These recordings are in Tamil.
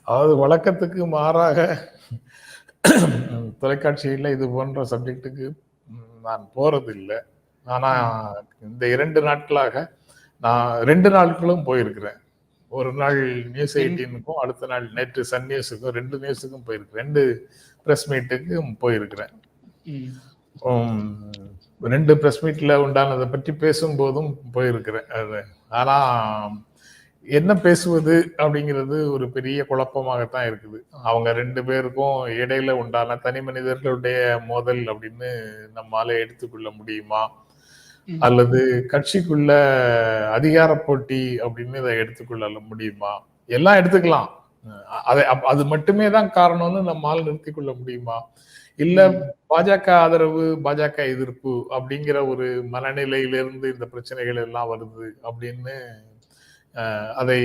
அதாவது வழக்கத்துக்கு மாறாக தொலைக்காட்சியில இது போன்ற சப்ஜெக்ட்டுக்கு நான் போறதில்ல. ஆனா, ம். இந்த 2 நாட்களாக நான் 2 நாட்களும் போயிருக்கிறேன். ஒரு நாள் நியூஸ் எங் 18க்கும், அடுத்த நாள் நேற்று சன் நியூஸுக்கும் 2 நியூஸுக்கும் போயிருக்கிறேன். 2 பிரஸ் மீட்டுக்கும் போயிருக்கிறேன். ம். 2 பிரஸ் மீட்ல உண்டானத பற்றி பேசும்போதும் போயிருக்கிறேன். ஆனா, என்ன பேசுவது அப்படிங்கிறது ஒரு பெரிய குழப்பமாகத்தான் இருக்குது. அவங்க 2 பேருக்கும் இடையில உண்டான தனி மனிதர்களுடைய மோதல் அப்படின்னு நம்மால எடுத்துக்கொள்ள முடியுமா? ம். அல்லது கட்சிக்குள்ள அதிகார போட்டி அப்படின்னு இதை எடுத்துக்கொள்ள முடியுமா? எல்லாம் எடுத்துக்கலாம். அது மட்டுமே தான் காரணம்னு நம்மால நிறுத்திக் கொள்ள முடியுமா? இல்ல ம். பாஜக ஆதரவு, பாஜக எதிர்ப்பு அப்படிங்கிற ஒரு மனநிலையிலிருந்து இந்த பிரச்சனைகள் எல்லாம் வருது அப்படின்னு அதை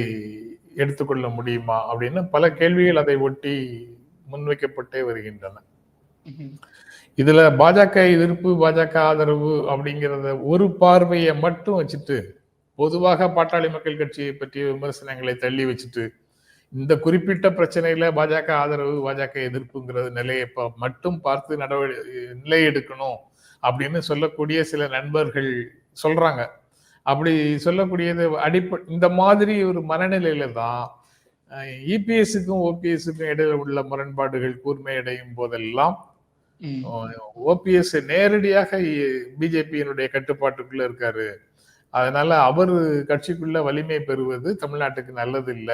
எடுத்துக்கொள்ள முடியுமா? அப்படின்னு பல கேள்விகள் அதை ஒட்டி முன்வைக்கப்பட்டே வருகின்றன. ம்ஹ்ம். இதுல பாஜக எதிர்ப்பு, பாஜக ஆதரவு அப்படிங்கிறத ஒரு பார்வைய மட்டும் வச்சுட்டு, பொதுவாக பாட்டாளி மக்கள் கட்சியை பற்றிய விமர்சனங்களை தள்ளி வச்சுட்டு, இந்த குறிப்பிட்ட பிரச்சனையில பாஜக ஆதரவு, பாஜக எதிர்ப்புங்கிற நிலையை மட்டும் பார்த்து நிலை எடுக்கணும் அப்படின்னு சொல்லக்கூடிய சில நண்பர்கள் சொல்றாங்க. அப்படி சொல்லக்கூடியது இந்த மாதிரி ஒரு மனநிலையில தான் இபிஎஸ்க்கும் ஓபிஎஸ்க்கும் இடையில உள்ள முரண்பாடுகள் கூர்மையடையும் போதெல்லாம் ஓபிஎஸ் நேரடியாக பிஜேபியினுடைய கட்டுப்பாட்டுக்குள்ள இருக்காரு. அதனால அவரு கட்சிக்குள்ள வலிமை பெறுவது தமிழ்நாட்டுக்கு நல்லது இல்ல